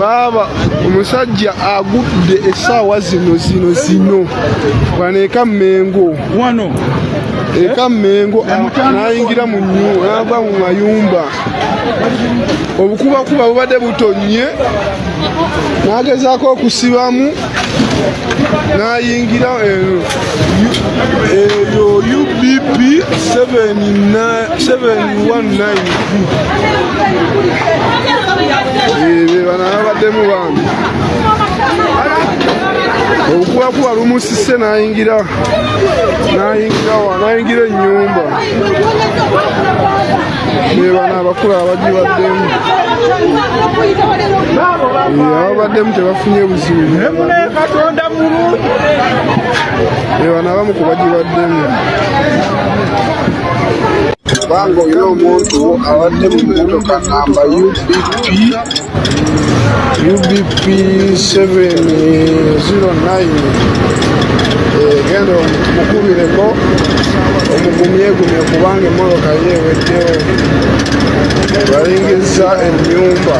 baba omusajja agudde essaawa zino wano eka Mmengo wano eka Mmengo n'ayingira mu nnyumba n'agwa mu mayumba obukubakuba bubadde butonye n'agezaako okusibamu n'ayingira eyo UBP 719B bano ababaddemu bambi obukubakuba lumusise n'ayingira ennyumba bano abakulu abagibaddemu ababaddemu tebafunye buzibu bano abamu ku bagibaddemu kubanga olina omuntu abadde mu mmotoka namba UBP 709 genda omukubireko omugumyegumye kubanga emmotoka yeeweddewo balingiza ennyumba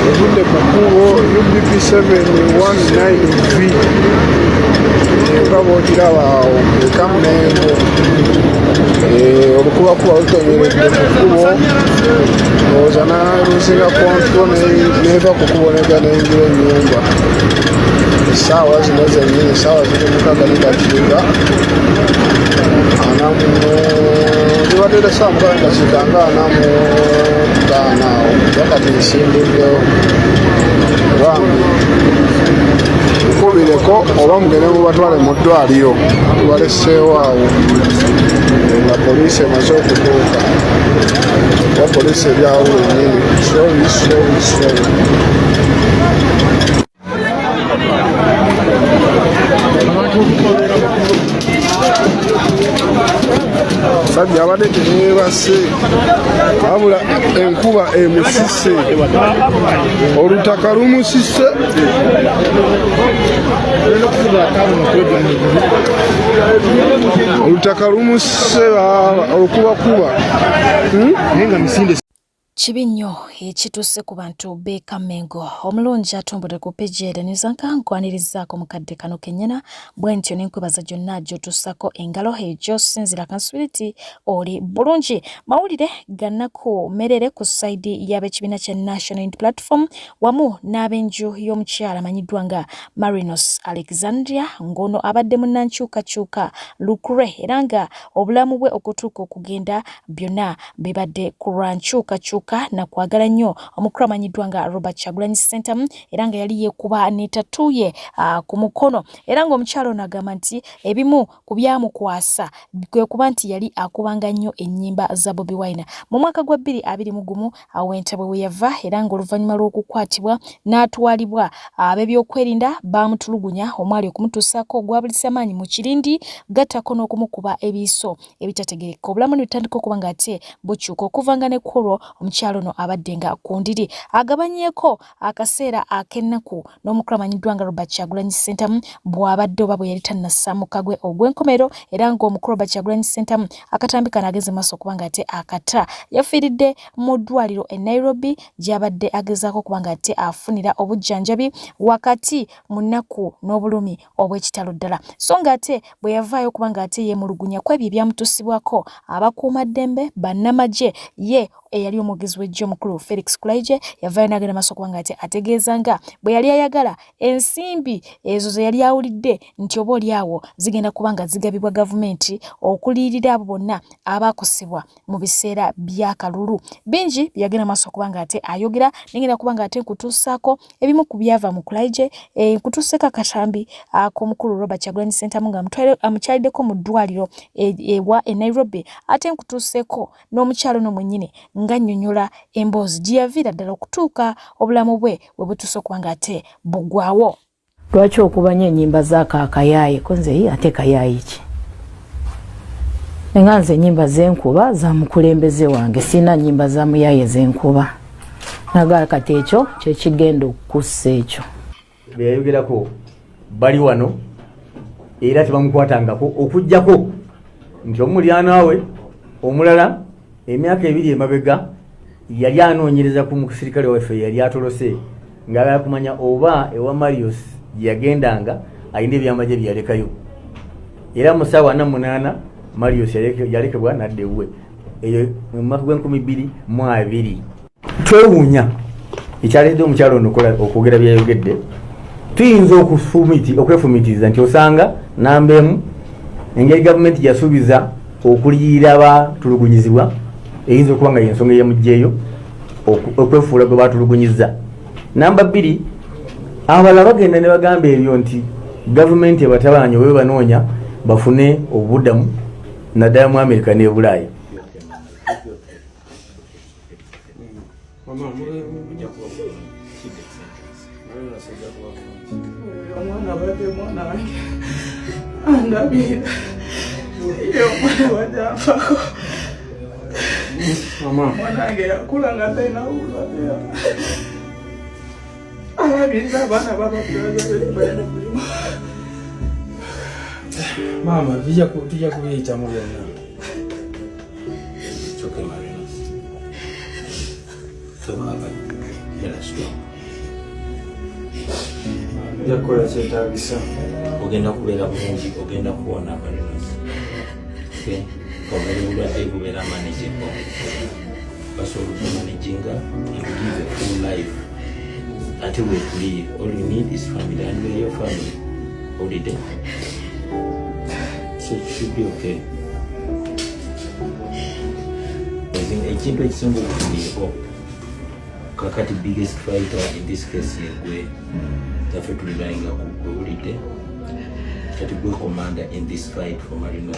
evudde ku kkubo UBP 719V nga bw'ogiraba awo eka Mmengo olukubakuba lutonyeredde ku kkubo olowooza n'aluzinga kontro neva ku kuboneka n'enjira ennyumba essaawa zino zennyini essaawa ziri mukaaga negatinga libadde essaawa mukaaga ngasikanga anamu ttaano awo yakati nsimbuddewo bambi mukubireko oba mugende mubatwale mu ddwaliro tubaleseewo awo nga poliisi emaze okutuuka oba poliisi eryawo yennyini sorry sajja abadde teneebase wabula enkuba emusise olutaka lumusise olukubakuba nenga misinde kibi nnyo ekituuse ku bantu b'eka Mmengo. Omulungi atumbudde ku peji edeniza nkwanirizaako mukadde kano kennyina bwe ntyo n'enkwebaza gyonna gy'otuusako engalo egy'osinzira kansubiriti oli bulungi. Mawulire gannaku merere ku sayidi y'ab'ekibiina kya National Unity Platform wamu n'ab'enju y'omukyala amanyiddwa nga Marinos Alexandria ng'ono abadde munnankyukakyuka Lukure era nga obulamu bwe okutuuka okugenda byonna bibadde ku lwa nkyukakyuka na kwagala nnyo omukulu amanyiddwa nga Robert Kyagulanyi Ssentamu era nga yali yeekuba n'ettatuye ku mukono era ng'omukyalo ono agamba nti ebimu ku byamukwasa kwe kuba nti yali akubanga nnyo ennyimba za Bobi Wine. Mu mwaka gwa 2021 awo Entebbe we yava era ng'oluvannyuma lw'okukwatibwa n'atwalibwa ab'ebyokwerinda baamutulugunya omwali okumutuusaako ogwabulisa-maanyi mu kirindi gattako n'okumukuba ebiiso ebitategerekeka. Obulamu ne butandika okuba ng'ate bukyuka okuvanga ne kwolwo omukyalo ono abadde nga ku ndiri agabanyeeko akaseera ak'ennaku n'omukulu amanyiddwa nga Robert Kyagulanyi Ssentamu bw'abadde oba bwe yali tannassa mukagwe ogw'enkomero era ng'omukulu Robert Kyagulanyi Ssentamu akatambika n'ageze maaso okuba ng'ate akata yafiiridde mu ddwaliro e Nairobi gy'abadde agezaako okuba ng'ate afunira obujjanjabi wakati mu nnaku n'obulumi obw'ekitalo ddala so ng'ate bwe yavaayo okuba ng'ate yeemulugunya ku ebyo ebyamutuusibwako abakuumaddembe bannamagye ye eyali omwogezi w'eggye omukulu Felix Kulaije yavaayo n'agenda maaso okuba ng'ate ategeeza nga bwe yali ayagala ensimbi ezo ze yali awulidde nti oba oliawo zigenda kuba nga zigabibwa gavumenti okuliyirira abo bonna abaakosebwa mu biseera by'akalulu bingi byagenda maaso okuba ng'ate ayogera nengenda kuba ng'ate nkutuusaako ebimu ku byava mu Kulaije nkutuuseeko akatambi ak'omukulu Robert Kyagulanyi Ssentamu nga amukyaliddeko mu ddwaliro ewa e Nairobi ate nkutuuseeko n'omukyalo no mwennyini nga nnyonnyola emboozi gye yaviira ddala okutuuka obulamu bwe we butuuse okuba ng'ate bugwawo. Lwaki okubanya ennyimba z'akaakayaaye ko nze ate kayaaye ki nga nze ennyimba z'enkuba za mukulembeze wange sina nnyimba za muyaaye z'enkuba nagala kati ekyo kyekigenda okukussa ekyo bwe yayogerako bali wano era tebamukwatangako okujjako nti omulyana we omulala emyaka 2 emabega yali anoonyereza ku musirikale waffe yali atolose ng'agala kumanya oba ewa Marius yagendanga ayina ebyamaje byalekayo era mu ssaawa 48 Marius yalekebwa nadde ewuwe eyo mu mwaka gw'2022 twewuunya ekyaleedde omukyalo ono okwogera byayogedde tuyinza okwefumitiriza nti osanga namba emu engeri gavumenti yasuubiza okuliyira abatulugunyizibwa eyinza okuba nga yensonga eyamugjeeyo okwefuula gwe batulugunyiza. Namba 2 abalala bagenda ne bagamba ebyo nti gavumenti ebatabanyi obe banoonya bafune obuddamu naddala mu Amerika ne Bulaaya. Mwanange yakula nga talina bulwadde. Alabiriza abaana babakulaza mulimu. Mama, tujja kubiyitamu byonna. Okay, Marina. So, Yakola kyetaagisa. ogenda kubeera bulungi, ogenda kuwona Marina. Okay? Obulwadde bulwadde bubeera manageable. Basobola okumanaginga and give a full life until we leave. All you need is family, and we're your family. Holiday. So it should be okay. Ekintu ekisinga okufuniraho kakati biggest fighter in this case yegwe taffe tulibayinga kuwulidde kati gwe commander in this fight for Marinos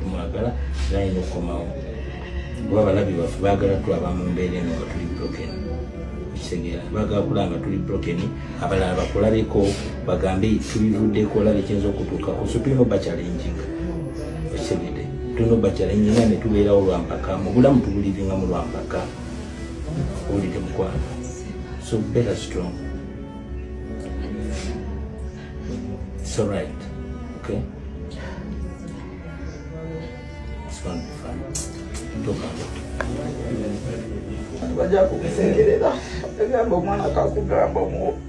tumwagala nayina okukomawo kuba abalabi baffe baagala tulaba mu mbeera eno nga tuli broken ekitegeera baagala kulaba nga tuli broken abalala bakulabeko bagambe tubivuddeko olabe kiyinza okutuukako so tulina obachallenging ekitegeere tulina obachallenging ne tubeerawo lwampaka mu bulamu tubuliringa mu lwampaka owulidde mukwano so better strong. It's all right, okay? It's going to be fun. Talk about it. Bajja kukusengerera egamba omwana kakugamba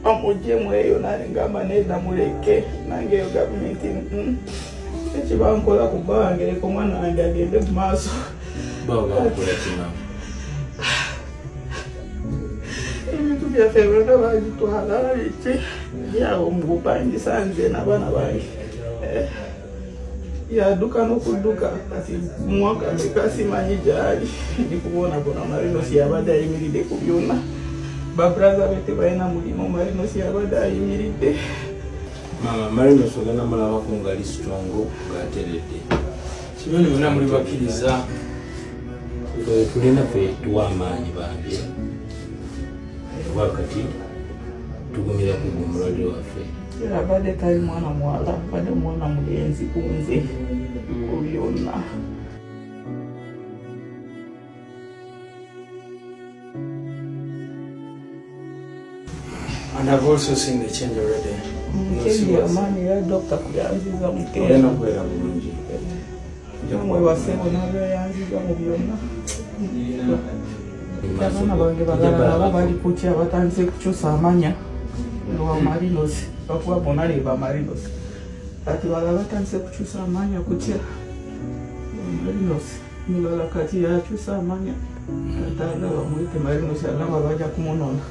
amugyemu eyo nali ngamba nedda muleke nange eyo gavumenti ekibankola kubawangereka omwana wange agende mu maaso bakola kina ebintu byaffe byonna bagitwala biki yawo mugupangisa nze n'abaana bange yaduka n'okudduka kati mwaka meka simanyi gyali ndikuboonabona Marinos yabadde ayimiridde ku byonna baburaza be tebalina mulimu Marinos yabadde ayimiridde. Mama Marinos ogenda mulabako ngali strong ng'ateredde Kiboni muna muli bakkiriza tulina ffe tuwa amaanyi bange wakati tugumira ku mulwadde waffe abadde tali mwana muwala abadde mwana mulenzi kunze ku byonna. And I've also seen the change already. Amaanyi ya dokita kuyanziza mukeera kubeera bulungi mwebasebo nabyeyanziza mu byonna. Abaana bange balala nabo bali kutya batandise kukyusa amanya lwa Marinos bakuba bonna leba Marinos kati balala batandise kukyusa amanya kutya Marinos mulala kati yakyusa amanya atanga bamwite Marinos agamba bajja kumunona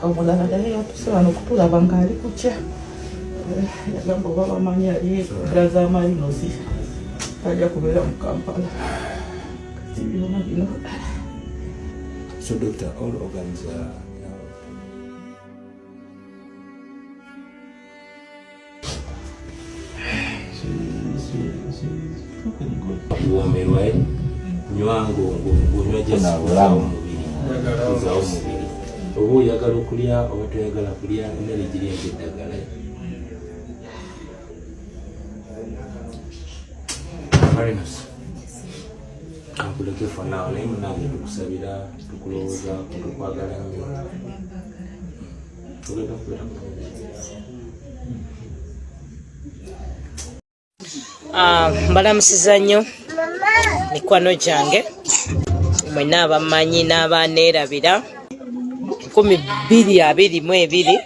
omulala naye yatusaba n'okutulaba ng'ali kutya yagamba oba bamanyi ali braza Marinos tajja kubeera mu Kampala kati byonna bino. So doctor, all organs are womerwa nywango ng'onywa jasizaawo omubiri oba oyagala okulya oba toyagala kulya emmere giringa eddagala. Marinos akuleke for now naye munange tukusabira tukulowooza tukwagala nnyo tugenda kubeera mbalamusiza nnyo mikwano gyange mwena abamanyi n'abaneerabira 2022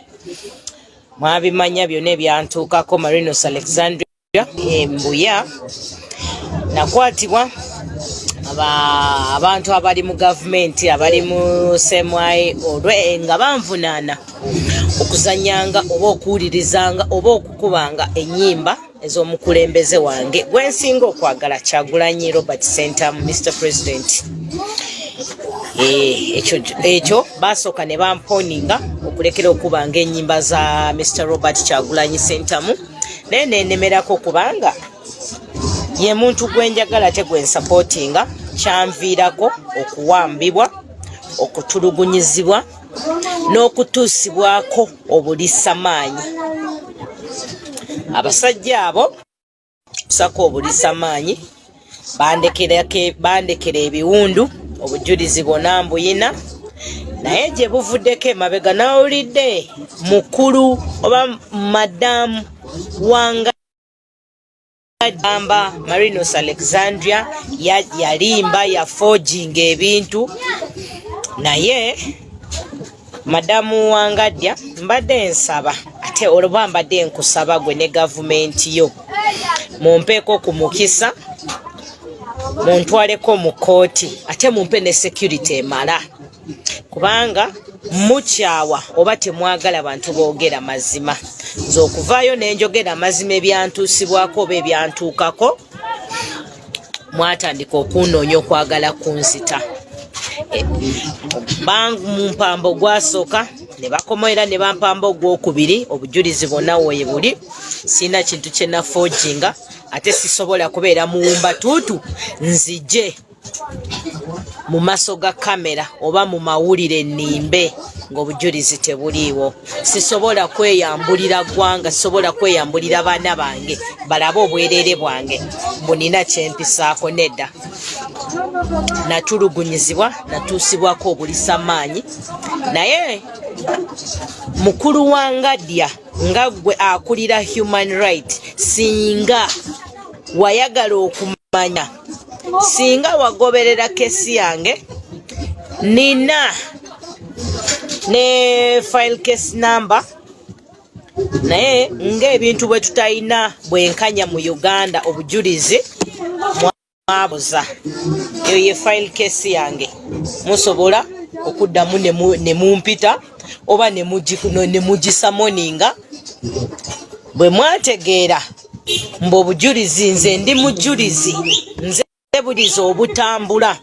mwabimanya byonna ebyantuukako Marinos Alexandria Mbuya nakwatibwa abantu abali mu gavumenti abali mu semwayi olwe nga banvunaana okuzanyanga oba okuwulirizanga oba okukubanga ennyimba ez'omukulembeze wange gwensinga okwagala Kyagulanyi Robert Sentamu Mr. President. Ekyo basooka ne bamponinga okulekera okubanga ennyimba za Mr. Robert Kyagulanyi Sentamu naye nenemerako kubanga ye muntu gwenjagala te gwensupportinga kyanviirako okuwambibwa okutulugunyizibwa n'okutuusibwako obulisamaanyi. Abasajja abo kusako obulisamaanyi bandekera ebiwundu obujulizi bwonna mbuyina naye gye buvuddeko emabega nawulidde mukulu oba madamu wanga Amba Marinos Alexandria yalimba yaforginga ebintu naye madamu Wangadya mbadde nsaba ate olwo mbadde nkusaba gwe ne gavumenti yo mumpeeko ku mukisa muntwaleko mu kooti ate mumpe ne security emala kubanga mukyawa oba temwagala bantu boogera mazima nze okuvaayo nenjogera mazima ebyantuusibwako oba ebyantuukako mwatandika okunoonya okwagala kunzita. Mumpamba ogwasooka ne bakomoera ne bampamba ogwokubiri obujulizi bwonna woye buli sina kintu kye naforginga ate sisobola kubeera muwumba tuutu nzije mu maaso ga kamera oba mu mawulire nnimbe ng'obujulizi tebuliiwo. Sisobola kweyambulira ggwanga, sisobola kweyambulira baana bange balabe obwereere bwange bunina kyempisaako nedda. Natulugunyizibwa natuusibwako obulisamaanyi naye mukulu Wangadya nga gwe akulira human right singa wayagala okumanya singa wagoberera kesi yange nina ne file case number naye ng'ebintu bwe tutayina bwenkanya mu Uganda obujulizi mwabuza eyo ye file case yange musobola okuddamu ne mumpita oba ne mugisamoninga bwe mwategeera mbu obujulizi nze ndi mujulizi nze bulizi obutambula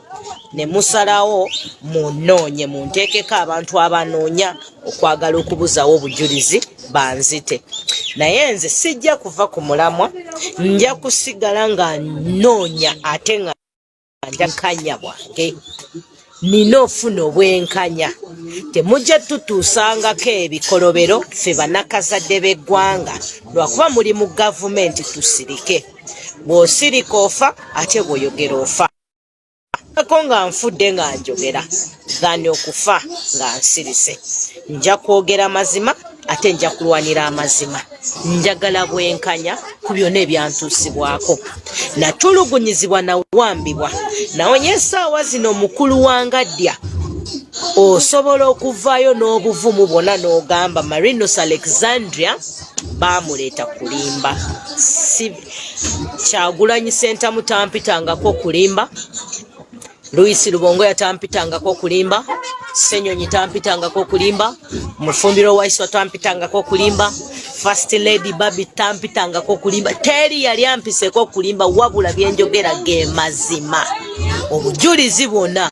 ne musalawo munoonye munteekeko abantu abanoonya okwagala okubuzawo obujulizi banzite naye nze sijja kuva ku mulamwa nja kusigala nga noonya ate nga njakanya bwange nina ofuna obwenkanya temujja tutuusangako ebikolobero ffe bannakazadde b'eggwanga lwakuba muli mu gavumenti tusirike bw'osirika ofa ate bw'oyogera ofa ako nga nfudde nga njogera gani okufa nga nsirise nja kwogera mazima ate nja kulwanira amazima njagala bwenkanya ku byonna ebyantuusibwako natulugunyizibwa nawambibwa naonye essaawa zino mukulu Wangadya osobola okuvaayo n'obuvumu bwonna n'ogamba Marinos Alexandria baamuleeta kulimba Kyagulanyi Sentamu tampitangako kulimba Louis Lubongo yatampitangako kulimba Senyonyi tampitangako kulimba Mufumbiro Waiswa tampitangako kulimba First Lady Babi tampitangako kulimba teri yali ampiseko kulimba wabula byenjogera ge mazima obujulizi bwonna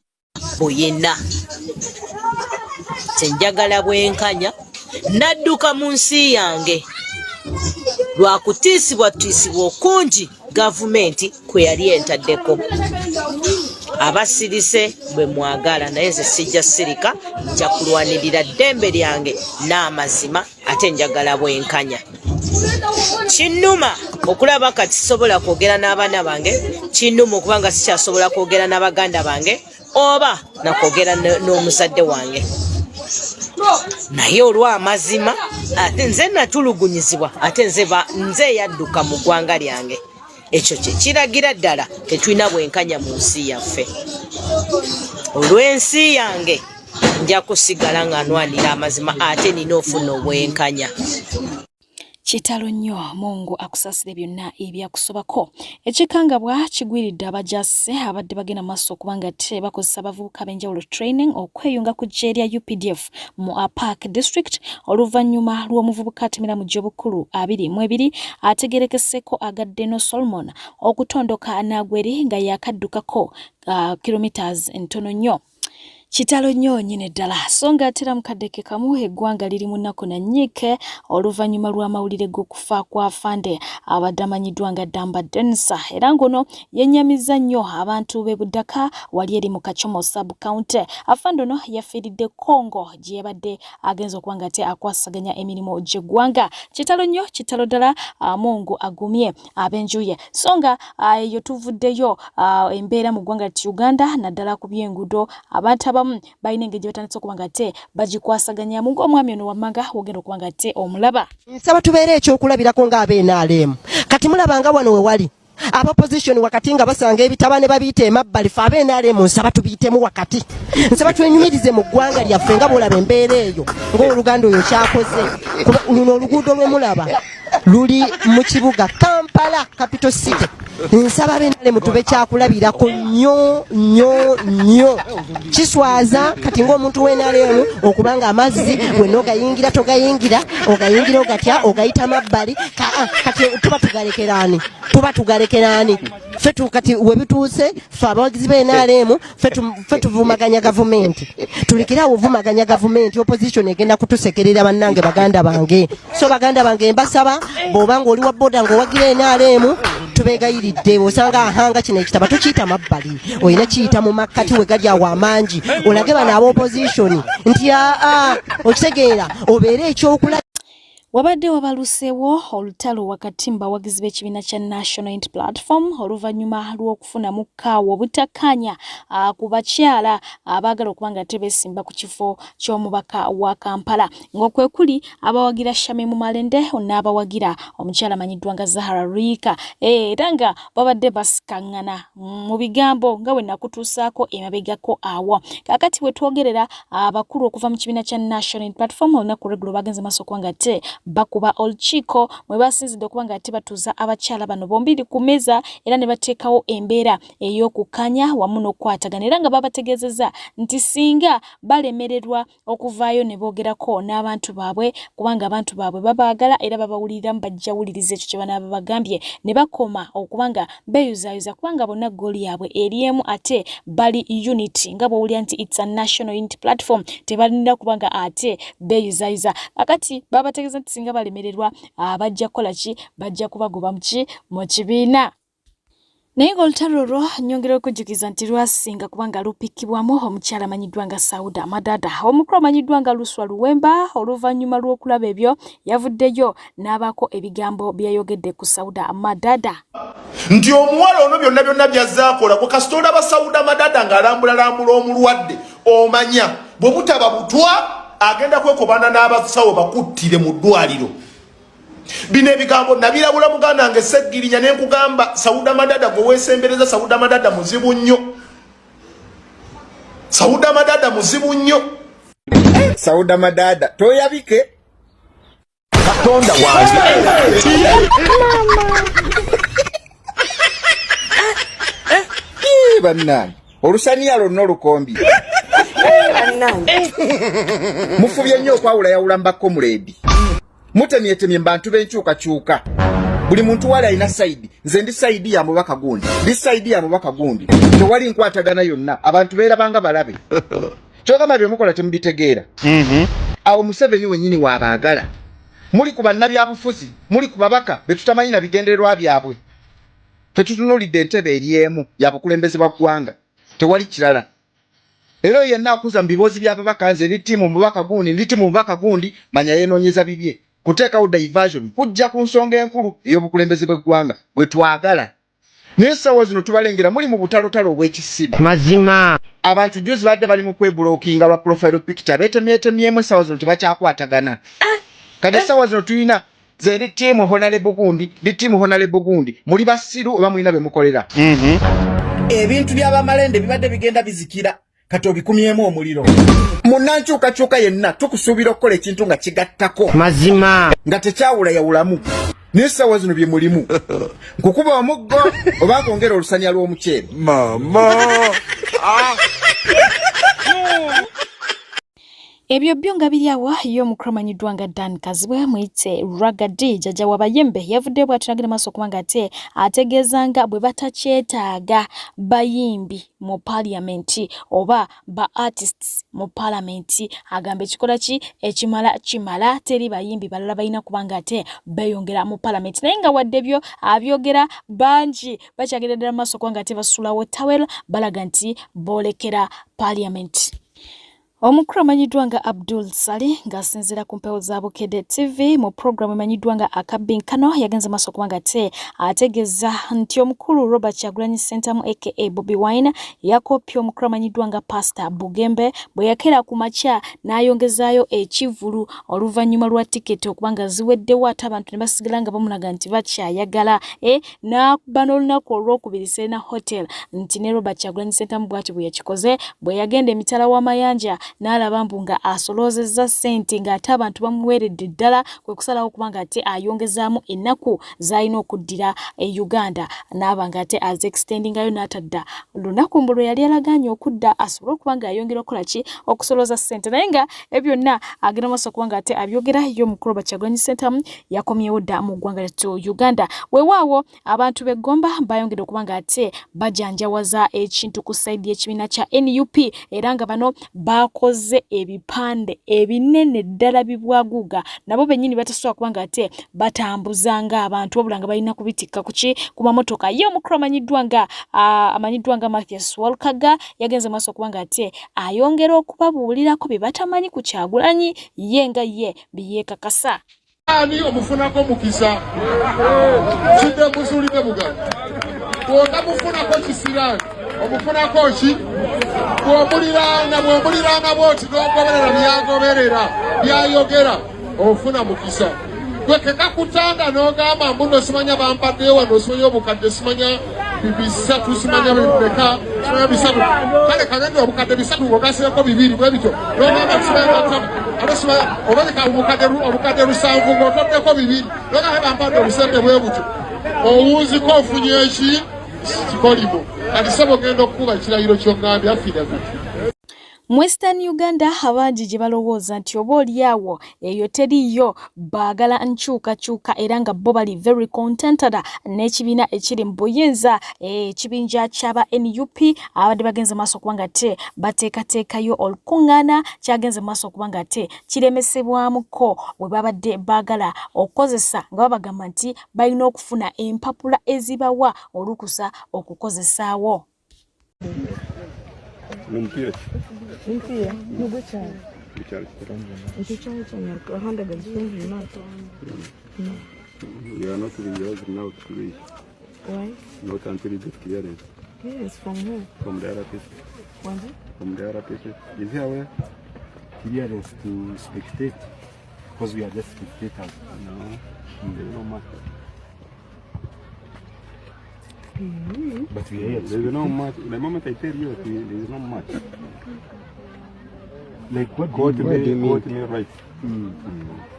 buyina tenjagala bwenkanya nadduka mu nsi yange lwakutiisibwa okungi gavumenti kwe yali entaddeko abasirise bwe mwagala naye nze sijja sirika nja kulwanirira ddembe lyange n'amazima ate njagala bwenkanya kinnuma okulaba kati sisobola kwogera n'abaana bange kinnuma okubanga sikyasobola kwogera n'abaganda bange oba nakwogera n'omuzadde wange naye olw'amazima ate nze natulugunyizibwa ate nze yadduka mu ggwanga lyange ekyo kye kiragira ddala tetulina bwenkanya mu nsi yaffe olw'ensi yange nja kusigala nga nwanira amazima ate nina ofuna obwenkanya. Kitalo nnyo Mungu akusasire byonna ebyakusobako. Ekikangabwa kigwiridde abajase abadde bagenda maaso kubanga te bakozesa abavubuka b'enjawulo training okweyunga ku ggye UPDF mu Park District oluvannyuma lw'omuvubuka atemera mu gy'obukulu 22 ategerekeseko agadde no Solomon okutondoka Nagweri nga yakaddukako kilometers entono nnyo. Kitalo nnyo nyine ddala so ng'atera mu kaddeke kamu eggwanga liri mu nnaku na nnyike oluvannyuma lw'amawulire g'okufa kwa Afande abadde amanyiddwa nga Damba Densa era ngono yennyamiza nnyo abantu b'e Budaka wali eri mu Kachomo sub-county. Afande ono yafiiridde Congo gye yabadde agenza okuba nga ate akwasaganya emirimu gy'eggwanga. Kitalo nnyo kitalo ddala Mungu agumye ab'enjuye so nga eyo tuvuddeyo embeera mu ggwanga lya Uganda naddala ku by'enguudo abantu bayina engeri batandise okuba nga ate bagikwasaganya mu ng'omwami ono wammanga wogenda okuba nga ate omulaba. Nsaba tubeere ekyokulabirako ng'ab'NRM kati mulabanga wano we wali opposition wakati nga basanga ebitaba ne babiyita emabbali fe ab'NRM nsaba tubiyitemu wakati. Nsaba twenyumirize mu ggwanga lyaffe nga bw'olaba embeera eyo ng'oluganda oyo kyakoze. Luno oluguudo lwe mulaba luli mu kibuga Kampala capital city. Nsaba b'NRM tube kyakulabirako nnyo kiswaza kati ng'omuntu w'NRM okubanga amazzi wenna ogayingira togayingira ogayingira ogatya ogayita mabbali kati tuba tugalekeraani ffe kati webituuse ffe abawagizi b'NRM ffe tuvumaganya gavumenti tulikirawo ovumaganya gavumenti opposition egenda kutusekerera bannange baganda bange so baganda bange mbasaba bw'oba ng'oli wa boda ng'owagira NRM tubegayiridde osanga ahanga kino ekitaba tukiyita mabbali olina kiyita mu makkati we gali awo amangi olage bano ab'opposition nti okitegeera obeere ekyokulaba. Wabadde wabaluseewo olutalo wakati mbawagizi b'ekibiina kya National Unity Platform oluvannyuma lw'okufuna mukaawo obutakkaanya ku bakyala abaagala okuba nga tebeesimba ku kifo ky'omubaka wa Kampala ng'okwe kuli abawagira Shamim Malende n'abawagira omukyala amanyiddwa nga Zahara Rika era nga babadde basikaŋŋana mu bigambo nga bwe nakutuusaako emabegako awo. Kaakati bwe twogerera abakulu okuva mu kibiina kya National Unity Platform olunaku lw'eggulo bagenze maaso okuba nga te bakuba olukiiko mwe basinzidde okuba nga ate batuuza abakyala bano bombiri ku mmeeza era ne bateekawo embeera ey'okukkaanya wamu n'okukwatagana era nga babategeezezza nti singa balemererwa okuvaayo ne boogerako n'abantu baabwe kubanga abantu baabwe babaagala era babawuliriramu bajja wuliriza ekyo kye banaaba bagambye ne bakoma okuba nga beeyuzaayoza kubanga bonna ggooli yaabwe eri emu ate bali unity nga bw'owulira nti it's a National Unity Platform tebalina kuba nga ate beeyuzaayoza akati babategeeza nti singa balemererwa bajja kukola ki bajja kubagoba mu kibiina. Naye ng'olutalo olwo nnyongera okujjukiza nti lwasinga kubanga lupiikibwamu omukyala amanyiddwa nga Sauda Madada. Omukulu amanyiddwa nga Luswa Luwemba oluvannyuma lw'okulaba ebyo yavuddeyo n'abaako ebigambo bye yayogedde ku Sauda Madada. Nti omuwala ono byonna by'azzaakola gwe kasita olaba Sauda Madada ng'alambula omulwadde omanya bwe butaba butwa agenda kwekobana n'abasawo bakuttire mu ddwaliro. Bino ebigambo nabirabula muganda wange Seggirinya ne nkugamba Sauda Madada gwe weesembereza Sauda Madada muzibu nnyo. Sauda Madada muzibu nnyo. Sauda Madada toyabike Katonda wange. Bannange olusaniya lonna olukombi mufubye nnyo okwawula yawula mbako muledi mutemyetemye mbantu b'enkyukakyuka buli muntu wali alina sayidi nze ndi sayidi ya mubaka gundi ndi sayidi ya mubaka gundi tewali nkwatagana yonna abantu beerabanga balabe kyogamba bye mukola temubitegeera awo Museveni wennyini waabaagala muli ku bannabyabufuzi muli ku babaka be tutamanyi na bigendererwa byabwe fe tutunuulidde entebe eri emu ya bukulembeze bwa ggwanga tewali kirala. Ero yenna akuza mu biboozi by'ababaka nze ndi ttiimu mubaka gundi ndi ttiimu mubaka gundi manya yeenoonyeza bibye kuteekawo diversion kujja ku nsonga enkulu ey'obukulembeze bw'eggwanga bwe twagala. Naye essaawa zino tubalengera muli mu butalotalo obw'ekisiba mazima abantu juzi badde bali mu kwebulookinga lwa profile picture beetemyetemyemu essaawa zino tebakyakwatagana. Kati essaawa zino tulina nze ndi ttiimu Honorable gundi ndi ttiimu Honorable gundi muli basiru oba mulina be mukolera. Ebintu by'abamalende bibadde bigenda bizikira kati obikumyemu omuliro munnankyukakyuka yenna tukusuubira okukola ekintu nga kigattako mazima nga tekyawula yawulamu n'essaawa zino bye mulimu nkukuba omuggo oba kwongera olusanya lw'omuceere mama Ebyo byo nga biri awo y'omukulu amanyiddwa nga Dan Kazibwe muyite Ragadi jjajja w'abayimbe yavudde bw'atulagira maaso kubanga ate ategeezanga bwe batakyetaaga bayimbi mu paliamenti oba ba artists mu palamenti agamba ekikola ki ekimala teri bayimbi balala balina kubanga ate beeyongera mu palamenti naye nga wadde byo abyogera bangi bakyagerera ddala maaso kubanga ate basulawo tawel balaga nti boolekera paliamenti. Omukulu amanyiddwa nga Abdul Sali ng'asinziira ku mpewo za Bukedde TV mu programu emanyiddwa nga Akabinkano yagenze maaso kubanga ate ategeeza nti omukulu Robert Kyagulanyi Ssentamu aka Bobi Wine yakoppye omukulu amanyiddwa nga Pastor Bugembe bwe yakera ku makya n'ayongezaayo ekivulu oluvannyuma lwa tiketi okubanga ziweddewo ate abantu ne basigala nga bamulaga nti bakyayagala n'akuba n'olunaku olwokubiri Serena Hotel nti ne Robert Kyagulanyi Ssentamu bw'ati bwe yakikoze bwe yagenda emitala w'amayanja n'alaba mbu nga asoloozezza ssente ng'ate abantu bamuweeredde ddala kwe kusalawo kubanga ate ayongezaamu ennaku z'alina okuddira e Uganda n'aba nga ate azextendingayo n'atadda lunaku mbu lwe yali alagaanye okudda asobole okuba nga ayongera okukola ki okusolooza ssente naye nga ebyo byonna agenda maaso kubanga ate abyogera yo omukulu Robert Kyagulanyi Ssentamu yakomyewo dda mu ggwanga lyattu Uganda weewaawo abantu b'eggomba bayongedde okubanga ate bajanjawaza ekintu ku sayidi y'ekibiina kya NUP era nga bano bakoze ebipande ebinene ddala bibwaguga nabo bennyini batasobola kubanga ate batambuzanga abantu wabula nga balina kubitikka ku mamotoka ye omukulu amanyiddwa nga Mathias Walkaga yagenze maaso kubanga ate ayongera okubabuulirako bye batamanyi ku Kyagulanyi ye nga ye byeyeekakasa ani omufunako mukisa kidde musuulidde buganda bw'otamufunako kisirani omufunako ki bw'omuliranga bwoti n'ogoberera byagoberera byayogera ofuna mukisa gwe kekakutanda n'ogamba mbu nosimanya bampaddeyo wano osimanya obukadde simanya bisatu simanya bimeka simanya bisatu kale kagende obukadde bisatu ng'ogasireko bibiri bwe bityo n'ogamba simanya ate simanya oboneka obukadde lusanvu ng'otoddeko bibiri n'ogamba bampadde obusente bwe butyo owuuziko ofunye eki kikolimo kati sebo genda okukuba ekirayiro ky'ongambye affidavit. Mu Western Uganda abangi gye balowooza nti oba oliawo eyo teriyo baagala nkyukakyuka era nga bo bali very contented n'ekibiina ekiri mu buyinza ekibinja ky'aba NUP abadde bagenze maaso kubanga ate bateekateekayo olukuŋŋaana kyagenze maaso kubanga ate kiremesebwamuko bwe babadde baagala okukozesa nga babagamba nti balina okufuna empapula ezibawa olukusa okukozesaawo. Lumpia. Nubwo cyane. Bicyari. Icyo cyane cyane ahandi agafungi nato. You are not really yours now to reach. Why? Not until you get clearance. Yes, from who? From the RPC. What? From the RPC. Is he aware? Clearance to spectate because we are just spectators. No. There is no matter. But we are here. There is no much. The moment I tell you, there is not much. Like what Quote do you mean? me right.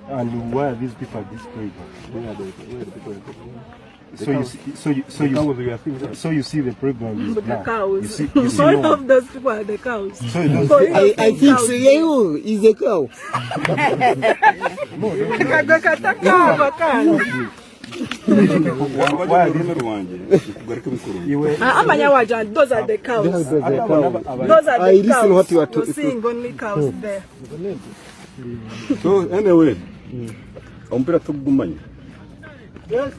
And why are these people displayed? Where are the people? So you see the program The now. cows. You see All no of those people are the cows. So I think so. You is a cow. Why are these ones? Those are the cows. Those are I the listen what cows. you are You're seeing only cows there. So anyway, ompira tugumanya. Yes.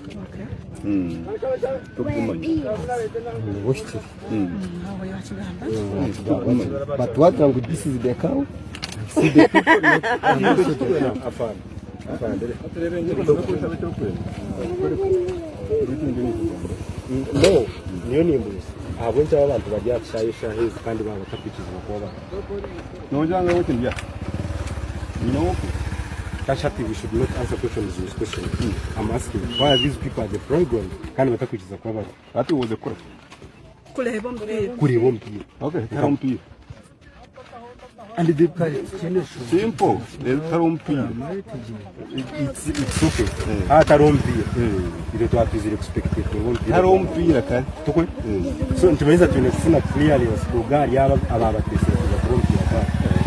Tugumanya. But what wrong with this is the cow? See the people not no niyo nimbuzi abo nje abantu bajya kushayisha hezi kandi baba batakwikizwa kuba Nojanga wote ndia. No. Kashati, we should not answer questions in this question. I'm asking why are these people at the program kandi batakwikizwa kuba That was the question. Kureba mpira. Kureba mpira. Okay, tell mpira. And the simple. It's okay. It was expected. So clearly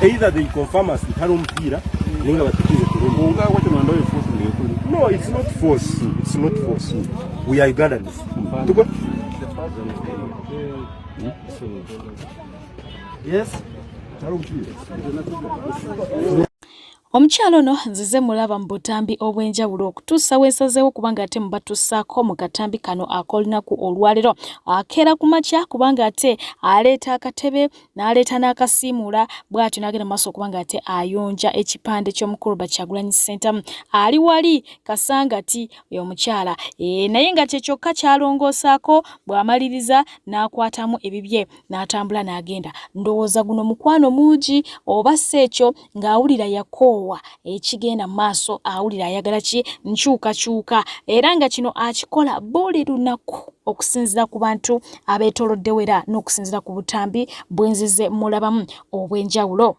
either they confirm us no, it's not force. It's not force. We are Ugandans. Yes. Omukyalo ono nzize mulaba mu butambi obw'enjawulo okutuusa wensazeewo kubanga ate mubatuusaako mu katambi kano ak'olunaku olwaleero akeera ku makya kubanga ate aleeta akatebe n'aleeta n'akasiimuula bw'atyo n'agenda maaso kubanga ate ayonja ekipande ky'omukulu Kyagulanyi Center ali wali Kasangati oyo omukyala naye nga kye kyokka kyalongoosaako bw'amaliriza n'akwatamu ebibye n'atambula n'agenda ndowooza guno mukwano mungi oba si ekyo ng'awulira yakoowa ekigenda maaso awulira ayagala ki nkyukakyuka era nga kino akikola buli lunaku okusinziira ku bantu abeetooloddewo era n'okusinziira ku butambi bwenzize mulabamu obw'enjawulo.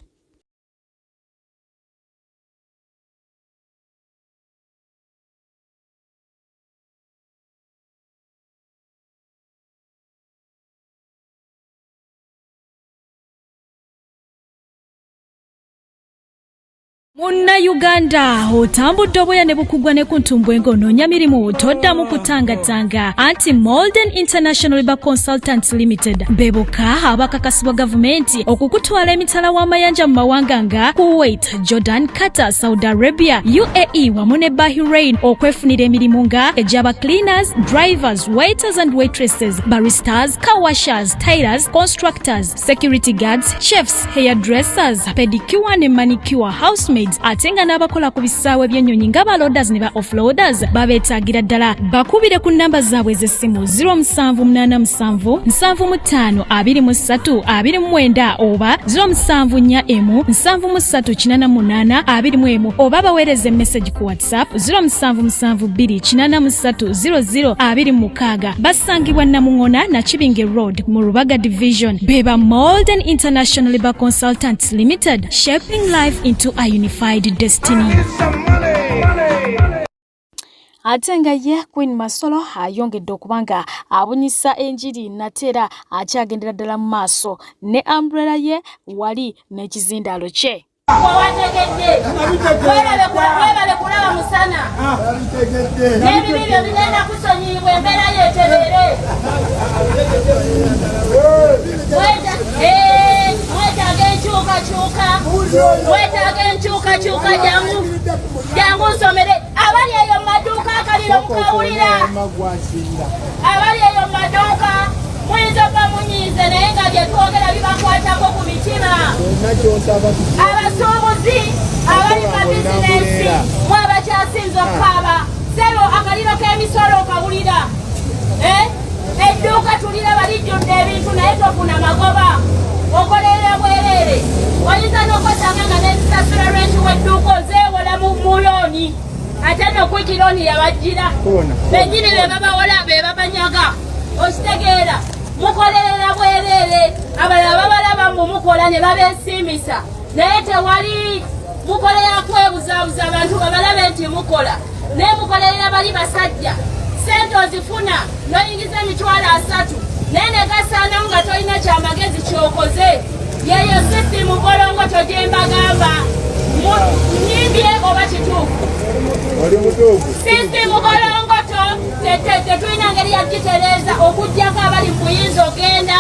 Munna Uganda otambudde obweya ne bukugwa ne ku ntumbwengo onoonya mirimu toddamu kutangatanga anti Molden International Labour Consultants Limited beboka abakakasibwa gavumenti okukutwala emitala w'amayanja mu mawanga nga Kuwait, Jordan, Qatar, Saudi Arabia, UAE wamu ne Bahrain okwefunira emirimu nga ejaba cleaners, drivers, waiters and waitresses, baristas, car washers, tailors, constructors, security guards, chefs, hairdressers, pedicure ne manicure, housemaids ate nga n'abakola ku bisaawe by'ennyonyi nga baloaders ne ba offloaders babeetaagira ddala bakubire ku nnamba zaabwe ez'essimu 0787 75 23 29 oba 0741 7388 21 oba baweereze message ku WhatsApp 0772 00 basangibwa Namuŋona na Kibinge Road mu Rubaga Division beba Molden International Labour Consultants Limited, shaping life into a unified destiny. Ate nga ye Queen Masolo ayongedde okubanga abunyisa enjiri natera akyagendera ddala mu maaso ne umbrella ye wali n'ekizindaalo kye. Webale kulaba musana n'ebibibyo bigenda kusonyiyibwa embeera yeetebeere wetaaga enkyukakyuka jangu nsomere abali eyo maduuka akaliro mukawulira abali eyo maduuka muyinza okuba munyiize naye nga bye twogera bibakwatako ku mitima abasuubuzi abali mu bizinensi mwe abakyasinza okukaaba sebo akaliro k'emisolo okawulira edduuka tulira balijjudde ebintu naye tofuna magoba okolera bwerere oyinza n'okwesanga nga n'ezisasula lweki w'edduuka ozeewola mu muloni ate n'okwikironi yabajjira bennyini be babawola be babanyaga okitegeera mukolerera bwerere abalala babalaba mbu mukola ne babeesiimisa naye tewali mukolera kwebuzaabuza abantu babalabe nti mukola naye mukolerera bali basajja sente ozifuna n'oyingiza emitwalo 3 naye negasaanawo nga tolina kyamagezi kyokoze yeyo sisitimu bolongoto gye mbagamba nyimbye oba kituufu sisitimu bolongoto tetulina ngeri yagitereeza okuggyako abali mu buyinza ogenda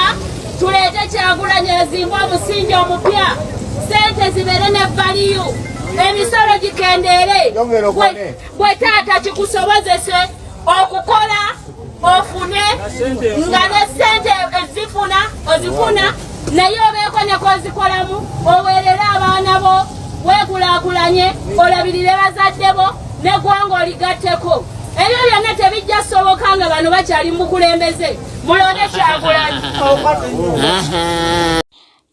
tuleete Kyagulanyi ezimbwa omusingi omupya sente zibeere ne valiyu emisolo gikendeere bwe taata kikusobozese okukola ofune nga ne sente ozifuna naye obeeko ne kozikolamu oweerere abaana bo weekulaakulanye olabirire bazadde bo n'eggwanga oligatteko ebyo byonna tebijja soboka nga bano bakyali mu bukulembeze mulonde Kyagulanyi.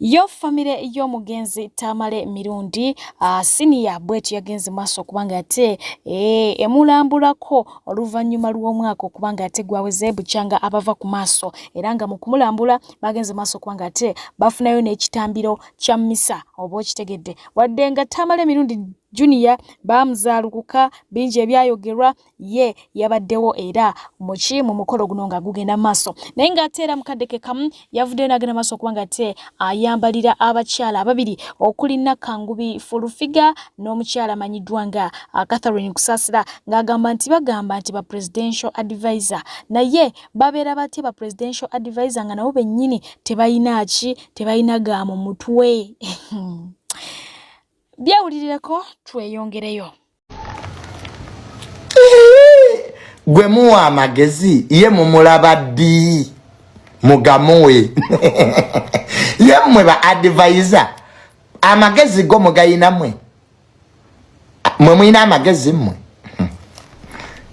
Yo famire yo mugenzi Tamale Mirundi senior bwetu yagenze maso kubanga ate emulambulako oluvanyuma lw'omwaka kubanga ate gwaweze buchanga abava ku maso eranga mu kumulambula bagenze maso kubanga ate bafunayo n'ekitambiro kya misa obo kitegedde wadde nga Tamale Mirundi Junior bamzalukuka binje ebyayogerwa ye yabaddewo era muki mu mukolo guno nga gugenda maso naye nga atera mukadeke kamu yavudde nagenda maso kubanga ate ayambalira abakyala ababiri okuli Nakangubi Fulufiga n'omukyala manyiddwa nga Catherine Kusasira ng'agamba nti bagamba nti ba presidential advisor naye babeera bati ba presidential advisor nga nabo bennyini tebayina ga mu mutwe byawulirireko tweyongereyo gwe muwa amagezi ye mumulaba ddi mugamuwe ye mmwe ba advisor amagezi go mugayina mwe mwina amagezi mmwe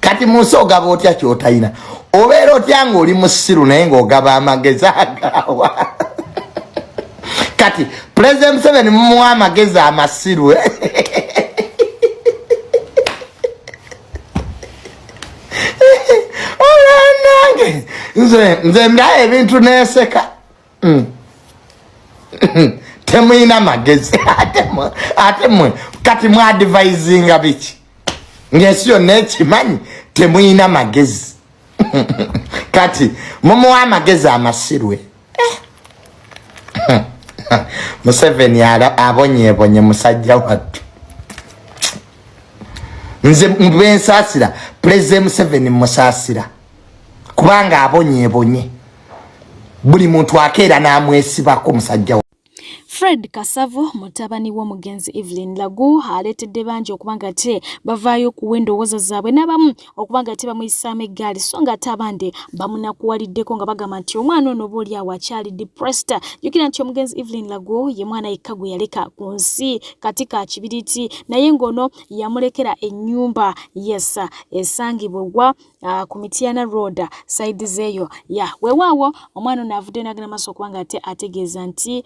kati musogaba otya kyotayina obeera otya ng'oli musiru naye ng'ogaba amagezi agawa kati President Museveni mumuwa amagezi amasiru olanange nze mbraye ebintu neseka temuyina amagezi ate mwe kati mu advisinga biki ng'ensi yonna ekimanyi temuyina amagezi kati mumuwa amagezi amasiru Museveni abonye musajja wattu nze mbensasira President Museveni musasira kubanga abonye buli muntu akeera namwesibako musajja Fred Kasavo mutabani w'omugenzi Evelyn Lagu aletedde banji okubanga te bavaayo kuwendowooza zaabwe n'abamu okubanga te bamuyisaamu eggaali so nga ate abandi bamunakuwaliddeko nga bagamba nti omwana ono oba oli awo akyali depressed. Jjukira nti omugenzi Evelyn Lagu ye mwana yekka gwe yaleka ku nsi kati ka kibiriti naye ng'ono yamulekera ennyumba yesa esangibwa ku Mityana Road side zeeyo weewaawo omwana ono avudde n'agenda maaso okubanga ate ategeeza nti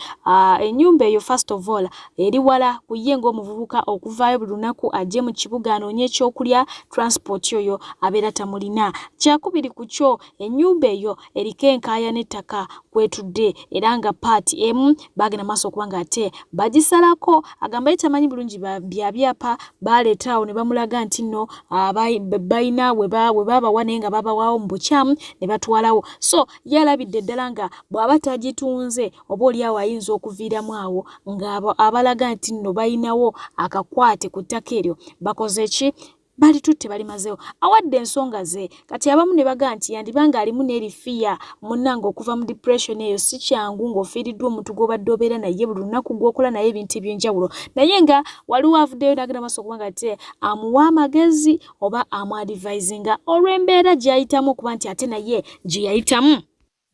enyumba eyo first of all eri wala kuyenga omuvubuka okuvaayo buli lunaku ajje mu kibuga anoonye ekyokulya transport yoyo abeera tamulina. Kyakubiri ku kyo ennyumba eyo eriko enkaaya n'ettaka kwetudde era nga paati emu bagenda maaso okubanga ate bagisalako agamba ye tamanyi bulungi byabyapa baleetaawo ne bamulaga nti nno bayina we babawa naye nga babawaawo mu bukyamu ne batwalawo so yalabidde ddala nga bw'aba tagitunze oba oliawo ayinza okuviiramu awo nga abalaga nti nno bayinawo akakwate ku ttaka eryo bakoze ki bali tutte balimazeewo awadde ensonga ze kati abamu ne baga nti yandibanga alimu n'erifiya munnanga okuva mu depression eyo si kyangu ng'ofiiriddwa omuntu gw'obadde obeera naye buli lunaku gw'okola naye ebintu eby'enjawulo naye nga waliwo avuddeyo n'agenda maaso okubanga te amuwa amagezi oba amuadivisinga olw'embeera gy'ayitamu okuba nti ate naye gye yayitamu.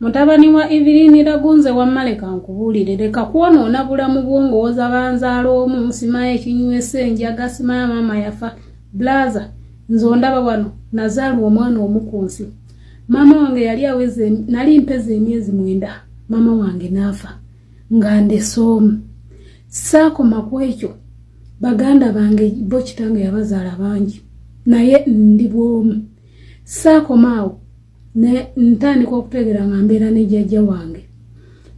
Mutabani wa Evelyn Lagunze wammaleka nkubuulire leka kwonoona bulamu bw'ongowooza banzaala omu nsimayo ekinywesa enjaga simayo maama yafa blaza nze ondaba wano nazaalwa omwana omu ku nsi maama wange yali aweze nali mpeza emyezi 9 maama wange n'afa nga ndese omu saakoma ku ekyo baganda bange bo kitange yabazaala bangi naye ndi bw'omu saakoma awo ne ntandika okutegera nga mbeera ne jjajja wange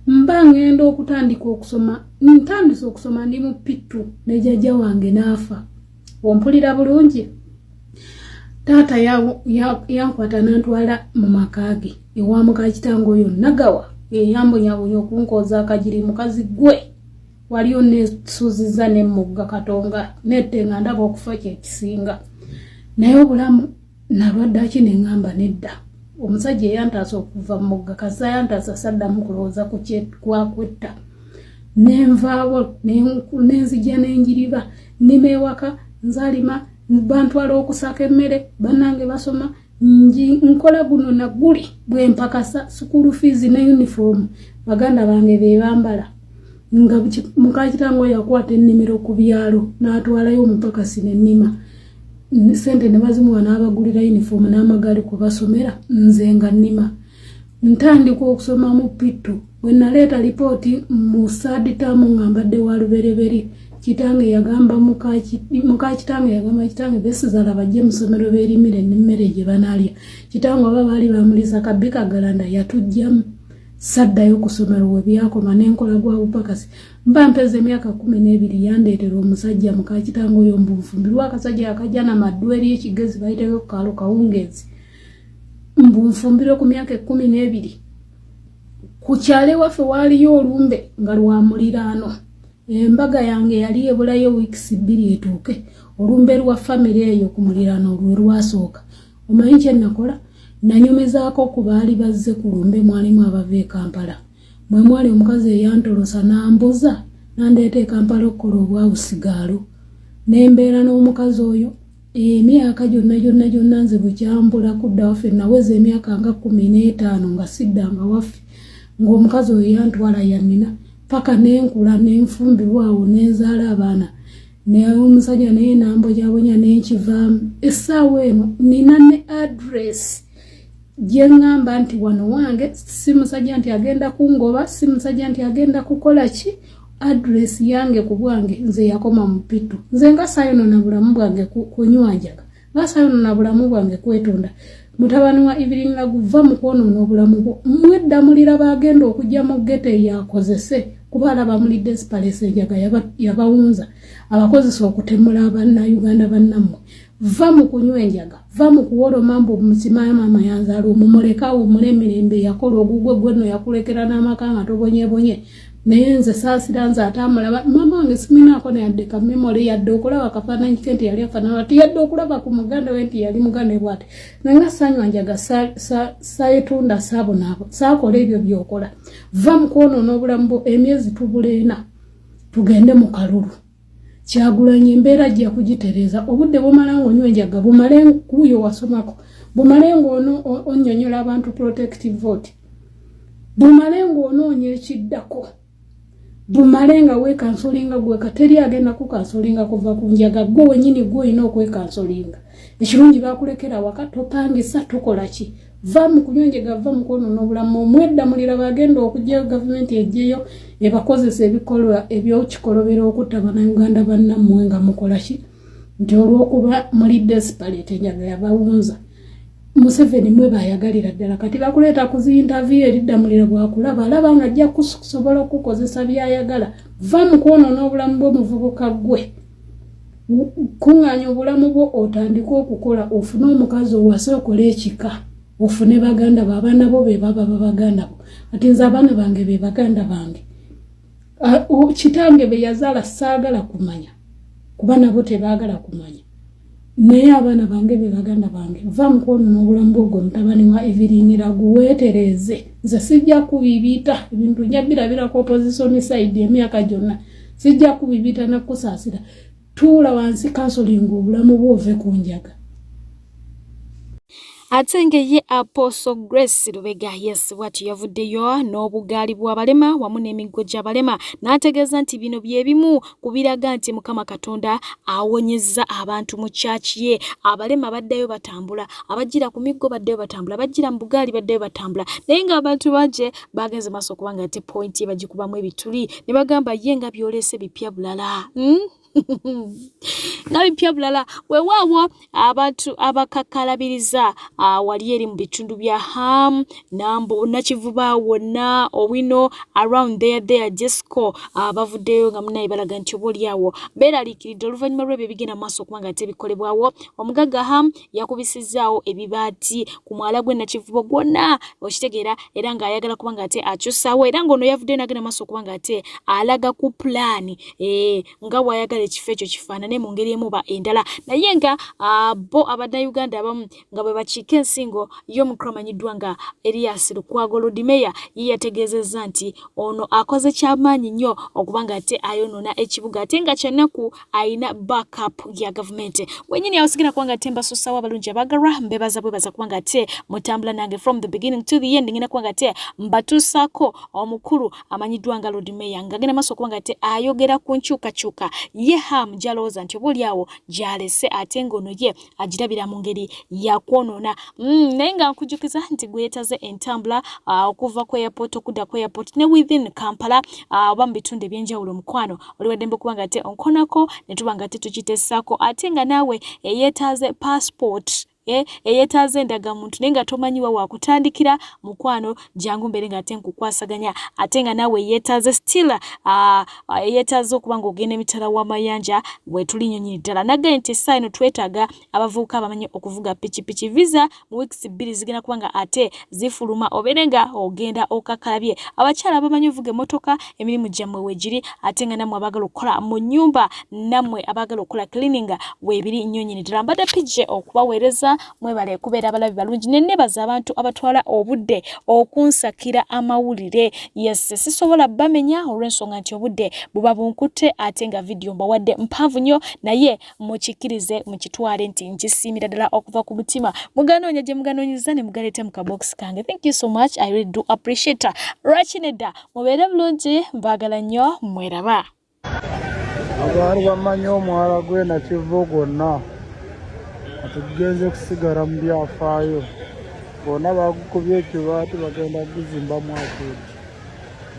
mba ngenda okutandika okusoma ntandise okusoma ndi mu pittu ne jjajja wange n'afa ompulira bulungi taata yankwata nantwala mu maka ge ewa muka kitange oyo nagawa eyambonyabonya okunkoza akagiri mukazi gwe waliyo nesuuziza nemugga katonga nette nga ndaba okufa kyekisinga naye obulamu nalwadde aki neŋŋamba nedda omusajja eyantaasa okuva mu mugga kasa yantaasa saddamu kulowooza ku kwakwetta nenvaawo nenzija nenjiriba nimewaka nzalima bantwala okusaka emmere bannange basoma nkola guno na guli bwe mpakasa school fees ne uniform baganda bange bebambala nga mukakitango yakwata ennimiro ku byalo n'atwalayo omupakasi n'ennima sente ne bazimuwa n'abagulira uniform n'amagaali ku basomera nze nga nnima ntandika okusoma mu pittu bwe naleeta lipooti mu saaditamu ngambadde wa lubereberi kitange yagamba muka kitange yagamba kitange besizala bajje mu ssomero beerimire n'emmere gye banaalya kitange oba baali bamulisa kabika galanda yatujjamu saddayo ku ssomero we byakoma n'enkola gwa bupakasi mba mpeza emyaka 12 yandeetera omusajja muka kitange oyo mbunfumbirwa akasajja akajja na maddu eri ekigezi bayiteko ku kaalo kawungeezi mbunfumbire ku myaka 12 ku kyale waffe waaliyo olumbe nga lwa muliraano embaga yange yali ebulayo weeks 2 etuuke olumbe lwa family eyo ku muliraano lwe lwasooka omanyi kye nakola nanyumizaako ku baali bazze ku lumbe mwalimu abava e Kampala mwe mwali omukazi eyantolosa n'ambuza nandeeta e Kampala okukola obwawusigaalo n'embeera n'omukazi oyo emyaka gyonna nze bukyambula kudda waffe naweza emyaka nga 15 nga siddanga waffe ng'omukazi oyo yantwala yannina paka n'enkula n'enfumbirwa awo n'enzaala abaana n'omusajja naye nambojabonya n'enkivaamu essaawa eno nina ne address gye ŋŋamba nti wano wange si musajja nti agenda kungoba si musajja nti agenda kukola ki address yange ku bwange nze yakoma mu pitu nze nga sayono na bulamu bwange kunywanjaga nga sayono na bulamu bwange kwetunda mutabani wa Evelyn Laguva mu kwonoona obulamu bwo mweddamulira bagenda okujja mu gete yakozese kuba alaba muli desperate enjaga yabawunza abakozesa okutemula Uganda bannammwe va mu kunywa enjaga va mu kuwola mambo musimaya mama yanzaala omumuleka omulemirembe yakola ogugwe gwenno yakulekera n'amaka nga tobonyebonye naye nze saasira nze atamulaba mama wange siminaako nayadde ka memory yadde okulaba kafaananyi ke nti yali afaanana ati yadde okulaba ku muganda we nti yali muganda bw'ati nanga sanywa njaga sayetunda saabonaabo saakola ebyo byokola va mu kwonoona obulamu bwo emyezi tubulena tugende mu kalulu Kyagulanyi embeera ajja kugitereeza obudde bumala ng'onywa enjaga bumale kuyo wasomako bumale ng'ono onnyonnyola abantu protective vote bumale ng'onoonya ekiddako bumale nga weekansolinga gwe kateri agenda kukansolinga kuva ku njaga gwe wennyini gwe olina okwekansolinga ekirungi baakulekera waka topangisa tukola ki va mu kunywa enjaga va mu kwonoona obulamu mweddamulira bagenda okujja gavumenti ejjeyo ebakozesa ebikolwa ebyokikolobera okutta bannayuganda bannammwe nga mukola ki nti olw'okuba muli desperate enjaga yabawunza Museveni mwe bayagalira ddala kati bakuleeta kuzinterview eriddamulira bwakulaba alaba nga ajja kusobola okukozesa byayagala va mu kwonoona obulamu bw'omuvubuka gwe kuŋŋaanya obulamu bwo otandika okukola ofune omukazi owase okola ekika ofune baganda bo abaana bo be baba babaganda bo ati nze abaana bange be baganda bange kitange be yazaala saagala kumanya kuba nabo tebaagala kumanya naye abaana bange be baganda bange va mu kwonoona obulamu bwogwo mutabani wa Evelyn Laguweetereze nze sijja kubibiita ebintu nja birabirako opposition side emyaka gyonna sijja kubibiita nakusaasira tuula wansi kansolinga obulamu bwove ku njaga ate ng'ye Apostle Grace Lubega yesibwati yavuddeyo n'obugaali bw'abalema wamu n'emiggo gy'abalema n'ategeeza nti bino bye bimu kubiraga nti Mukama Katonda awonyezza abantu mu kyaki ye abalema baddayo batambula abajjira ku miggo baddayo batambula abajjira mu bugaali baddayo batambula naye ng'abantu banje bagenze maaso kubanga ate point ye bagikubamu ebituli ne bagamba ye nga byolese bipya bulala nabipya bulala weewaawo abantu abakakalabiriza wali eri mu bitundu bya Ham Nambo Nakivuba wonna Owino around there Jesco bavuddeyo nga munaye balaga nti oboolyawo beeraliikiridde oluvannyuma lw'ebyo bigenda maaso kubanga ate bikolebwawo omugagga Ham yakubisizzaawo ebibaati ku mwala gwe Nakivuba gwonna okitegeera era ng'ayagala kubanga ate akyusaawo era ng'ono yavuddeyo n'agenda maaso kubanga ate alaga ku pulaani nga wayagala ekifo ekyo kifaanane mu ngeri emu ba endala naye nga bo abannayuganda abamu nga bwe bakiika ensingo y'omukulu amanyiddwa nga Erias Lukwago Lodimeya ye yategeezezza nti ono akoze kyamaanyi nnyo okubanga ate ayonoona ekibuga ate nga kyennaku ayina backup ya gavumenti wenyini awusigina kubanga ate mbasusawo abalungi abagalwa mbebaza bwebaza kubanga ate mutambula nange from the beginning to the end ngina kubanga ate mbatuusaako omukulu amanyiddwa nga Lodimeya nga agenda maaso kubanga ate ayogera ku nkyukakyuka ye ye Ham jaloza nti obuliawo jalese ate ngono ye agirabira mu ngeri ya kwonona naye nga nkujukiza nti gwetaze entambula okuva ku airport okudda ku airport ne within Kampala oba mu bitundu ebyenjawulo mukwano oliweddembe kubanga ate onkonako ne tuba nga tukitessaako ate nga naawe eyeetaaze passport eyetaaze endagamuntu naye nga tomanyiwa wakutandikira mukwano jangu mbere nga ate nkukwasaganya ate nga nawe yeetaaze still eyetaaze okuba ng'ogenda emitala w'amayanja wetulinyonyi ddala nagaye nti essaawa eno twetaaga abavubuka abamanyi okuvuga pikipiki visa mu weeks 2 zigenda kuba nga ate zifuluma obeere nga ogenda okakalabye abakyala abamanyi ovuga emmotoka emirimu gyammwe weegiri ate nga nammwe abaagala okukola mu nnyumba nammwe abaagala okukola cleaning weebiri nnyonyini ddala mbadde pije okubaweereza mwebale kubeera abalabi balungi nenebaza abantu abatwala obudde okunsakira amawulire yes sisobola bamenya olw'ensonga nti obudde buba bunkutte ate nga video mbawadde mpanvu nnyo naye mukikirize mukitwale nti nkisiimira ddala okuva ku mutima muganoonya gye muganoonyiza ne mugaleete mu kabox kange. Thank you so much, I really do appreciate Rachineda mubeere bulungi mbaagala nnyo mweraba abantu bamanyi omwala gwe Nakivu gwonna tugenze kusigara mu byafaayo bonna bagukubye ekibaati bagenda kuzimba mwakuti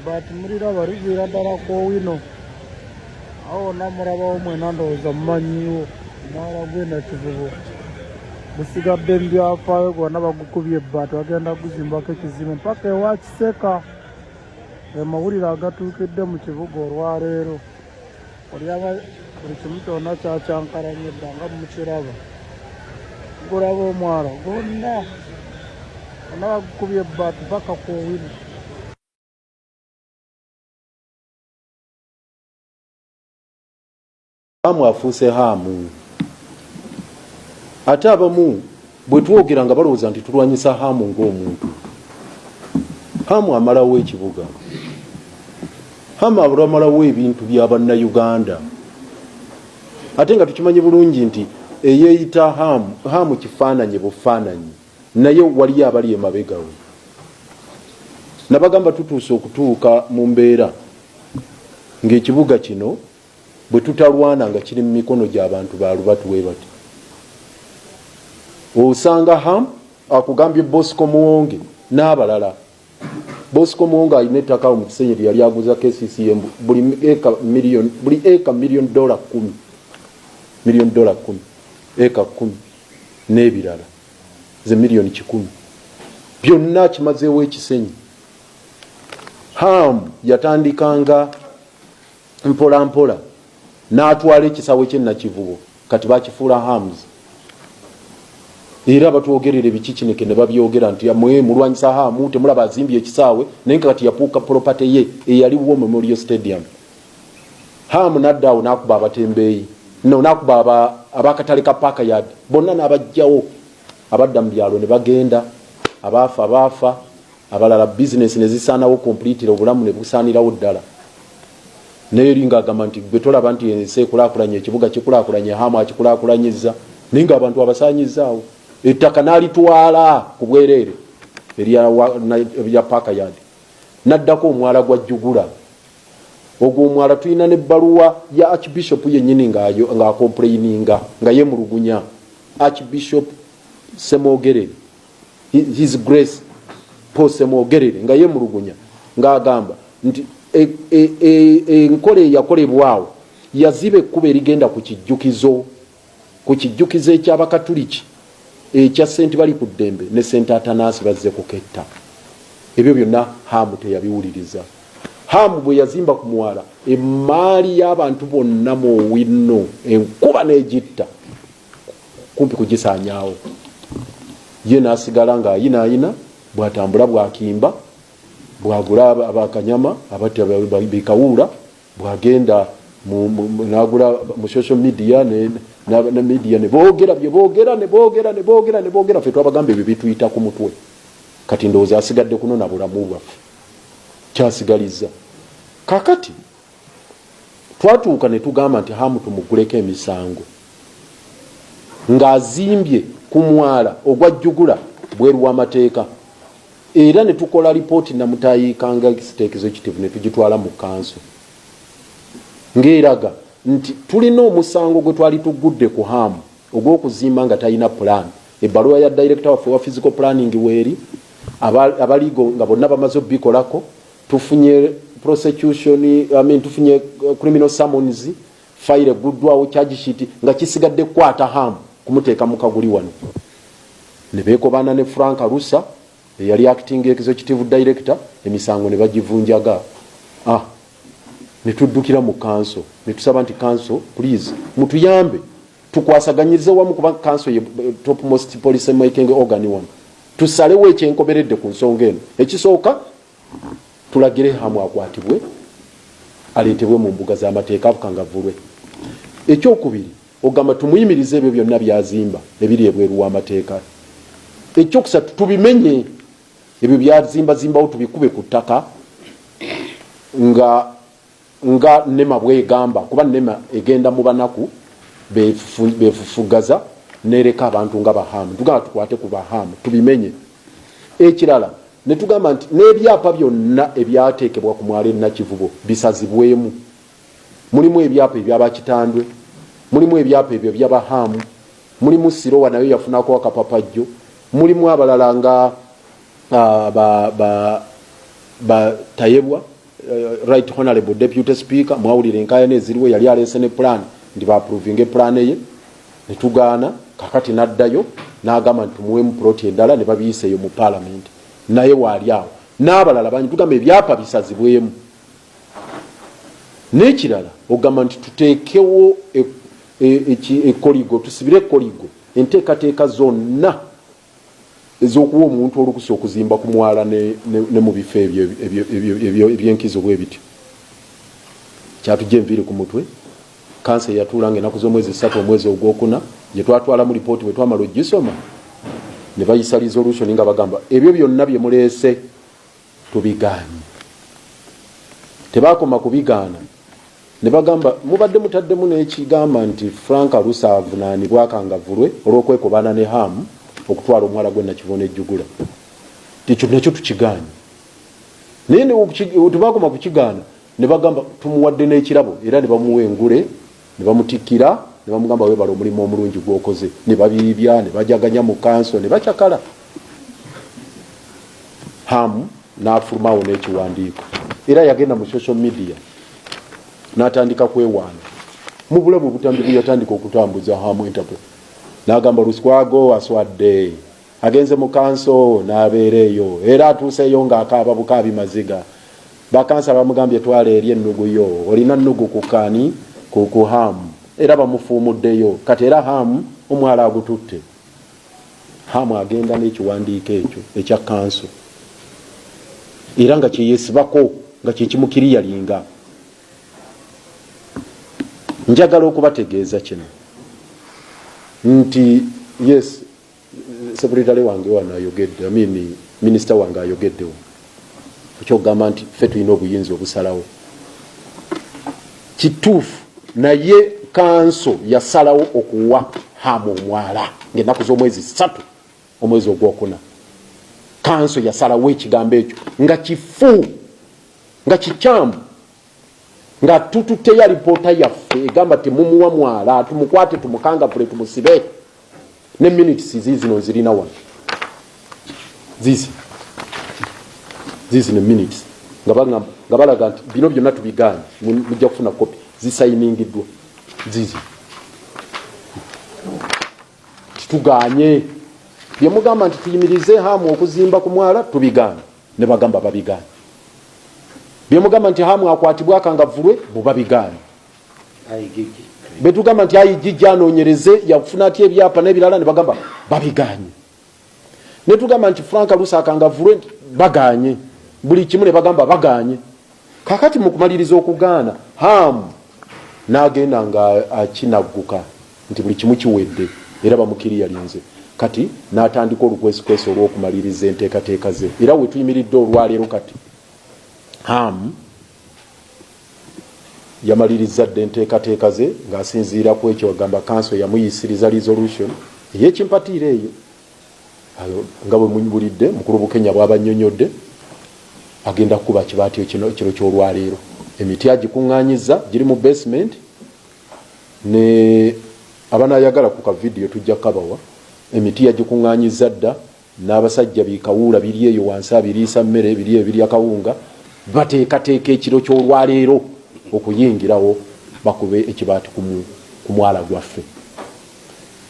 baati mulira baliviira ddala kowino awo namulabawo mwena ndowooza mumanyiwo omwala gwe Nakivubo gusigadde mu byafaayo gwonna bagukubye ebbaati bagenda kuzimbako ekizimbe mpaka ewa Kiseka amawulire agatuukidde mu kibuga olwaleero buli kimu kyonna kyakyankalanye dda nga mukiraba gulaba omwala gonna bagukubye ebbaati paka kowino. Hamu afuuse Hamu ate abamu bwe twogera nga balowooza nti tulwanyisa Hamu ng'omuntu. Hamu amalawo ekibuga, Hamu amalawo ebintu bya bannayuganda ate nga tukimanyi bulungi nti eyeeyita Hamu kifaananyi bufaananyi naye waliyo abali emabega we. Nabagamba tutuuse okutuuka mu mbeera ng'ekibuga kino bwe tutalwana nga kiri mu mikono gy'abantu baalubatu bwe bati. Osanga Hamu akugambye Bosco Muwonge n'abalala. Bosco Muwonge alina ettaka mu Kisenyi lye yali aguza KCCA buli eka $1 million, $10 eka 10 n'ebirala ze $1 million byonna kimazeewo ekisenyi. Hamu yatandikanga mpola mpola n'atwala ekisawe kye Nakivubo kati bakifuula Hamus era batwogerera ebikikineke ne babyogera nti mwe mulwanyisa Hamu temulaba azimbye ekisaawe naye kati yapuuka property ye eyaliwo Memorial Stadium. Hamu n'addaawo n'akuba abatembeeyi n'akuba abakatale ka Park Yard bonna n'abajjawo abadda mu byalo ne bagenda abaafa abalala business ne zisaanawo completely obulamu ne busaanirawo ddala. Naye ng'agamba nti bwe tolaba nti ensi ekulaakulanye ekibuga kikulaakulanye Hamu akikulaakulanyiza naye ng'abantu abasaanyizaawo ettaka n'alitwala ku bwereere erya Park Yard n'addako omwala gwa Jugula. Ogwo omwala tulina n'ebbaluwa ya Archbishop yennyini ng'akomplaininga nga yemulugunya Archbishop Semogerere, His Grace Paul Semogerere nga yemulugunya ng'agamba nti enkola eyakolebwawo yaziba ekkuba erigenda ku kijjukizo eky'Abakatuliki ekya St. Bali ku Ddembe ne St. Atanasi bazze kuketta. Ebyo byonna Hamu teyabiwuliriza. Hamu bwe yazimba ku mwala emmaali y'abantu bonna mu Owino enkuba n'egitta kumpi kugisaanyaawo. Ye n'asigala ng'ayinaayina bw'atambula bw'akimba bwagula abakanyama abati bikawula bwagenda n'agula mu social media ne media ne boogera ffe twabagamba ebyo bituyita ku mutwe kati ndowooza asigadde kunona bulamu bwaffe kyasigaliza. Kakati twatuuka ne tugamba nti Hamu tumuguleko emisango ng'azimbye ku mwala ogwa Jugula bweru w'amateeka era ne tukola lipooti namutayiikanga State Executive ne tugitwala mu kanso ng'eraga nti tulina omusango gwe twali tugudde ku hamu ogw'okuzimba nga talina plan. Ebbaluwa ya director waffe wa physical planning weeri abaligo nga bonna bamaze obikolako, tufunye prosecution, tufunye criminal summons, file eguddwawo charge sheet nga kisigadde kwata hamu kumuteeka mu kaguli wano. Ne beekobana ne Frank Arusa eyali acting executive director, emisango ne bagivunjaga. Ne tuddukira mu council ne tusaba nti council please mutuyambe tukwasaganyirize wamu kuba council topmost policy making organ one tusalewo ekyenkoberedde ku nsonga eno. Ekisooka tulagire hamu akwatibwe aleetebwe mu mbuga z'amateeka abukangavulwe. Ekyokubiri ogamba tumuyimirize ebyo byonna byazimba ebiri ebweru w'amateeka. Ekyokusatu tubimenye ebyo byazimbawo tubikube ku ttaka nga nema bwegamba kuba nema egenda mu banaku befufugaza nereka abantu nga bahamu. Tugamba tukwate ku bahamu tubimenye. Ekirala ne tugamba nti n'ebyapa byonna ebyateekebwa ku mwalo Nakivubo bisazibwemu. Mulimu ebyapa ebyabakitandwe, mulimu ebyapa ebyo by'abahamu, mulimu Sirowa nayo yafunako akapapajjo, mulimu abalala nga Tayebwa Right Honorable Deputy Speaker mwawulire enkayana eziriwo yali alese ne plan ndi ba approving plan ye ne tugaana kakati naddayo n'agamba nti tumuwemu ploti endala ne babiyiseeyo mu parliament naye waali awo n'abalala banyi tugamba ebyapa bisazibwemu. N'ekirala ogamba nti tuteekewo ekoligo tusibire ekoligo enteekateeka zonna ez'okuwa omuntu olukusa okuzimba ku mwala ne mu bifo ebyenkizo bwe bityo. Kyatujja enviiri ku mutwe kansa yatuulanga ennaku z'omwezi 3 omwezi ogwokuna gye twatwala mu lipooti bwe twamala ogisoma ne bayisa resolution nga bagamba ebyo byonna bye muleese tubigaanye. Tebaakoma kubigaana ne bagamba mubadde mutaddemu n'ekigamba nti Frank Arusa avunaanibwa akangavulwe olw'okwekobana ne hamu okutwala omwala gwe Nakivubo n'ejjugula. Ekyo nakyo tukigaanye. Naye tebakoma kukigaana ne bagamba tumuwadde n'ekirabo era ne bamuwa engule ne bamutikkira ne bamugamba weebala omulimu omulungi gw'okoze. Ne babiibya ne bajaganya mu kanso ne bakyakala. Hamu n'afulumawo n'ekiwandiiko era yagenda mu social media n'atandika kwewaana mu bulabu butambivu yatandika okutambuza Hamu Enterprise n'agamba Luswago aswadde agenze mu kanso n'abeereeyo era atuuseeyo ng'akaaba bukaabi maziga. Bakansa bamugambye twala eri ennugu yo olina nnugu ku kaani ku Hamu era bamufuumuddeyo kati era Hamu omwala agututte. Hamu agenda n'ekiwandiiko ekyo ekya kanso era nga kyeyesibako nga kyekimukiriyalinga. Njagala okubategeeza kino nti yes secretary wange wano ayogedde minister wange ayogeddewo ekyokugamba nti ffe tulina obuyinza obusalawo kituufu naye kanso yasalawo okuwa Hamu omwala ng'ennaku z'omwezi 3 omwezi ogwokuna. Kanso yasalawo ekigambo ekyo nga kifu nga kikyamu nga tututeya lipoota yaffe egamba temumuwa mwala tumukwate tumukangavule tumusibe ne minutes zino zirina wano zizi ne minutes nga balaga nti bino byonna tubigaanye mujja kufuna kopi zisayiningiddwa zizi titugaanye byemugamba nti tuyimirize Hamu okuzimba ku mwala tubigaanye ne bagamba babigaanye. Byemugamba nti Hamu akwatibwa akangavulwe bubabigaanye. Betugamba nti ayigijja anoonyereze yafuna ati ebyapa n'ebirala ne bagamba babigaanye. Ne tugamba nti Frank Arusa akangavulwe bagaanye. Buli kimu ne bagamba bagaanye. Kakati mu kumaliriza okugaana Hamu n'agenda nga akinagguka nti buli kimu kiwedde era bamukiriyalinze. Kati n'atandika olukwesikwesi olw'okumaliriza enteekateeka ze era we tuyimiridde olwaleero kati Hamu yamaliriza dde enteekateeka ze ng'asinziira ku ekyo agamba kanso yamuyisiriza resolution ey'ekimpatiira eyo nga bwe mumbulidde mukulu Bukenya bw'abannyonnyodde agenda kukuba kibaatyo kiro ky'olwaleero. Emiti agikuŋŋaanyiza giri mu basement ne abana yagala ku ka video tujja kabawa emiti yagikuŋŋaanyiza dda n'abasajja bikawula biri eyo wansi abiriisa mmere biri ebiri akawunga bateekateeka ekiro ky'olwaleero okuyingirawo bakube ekibaati ku mwala gwaffe.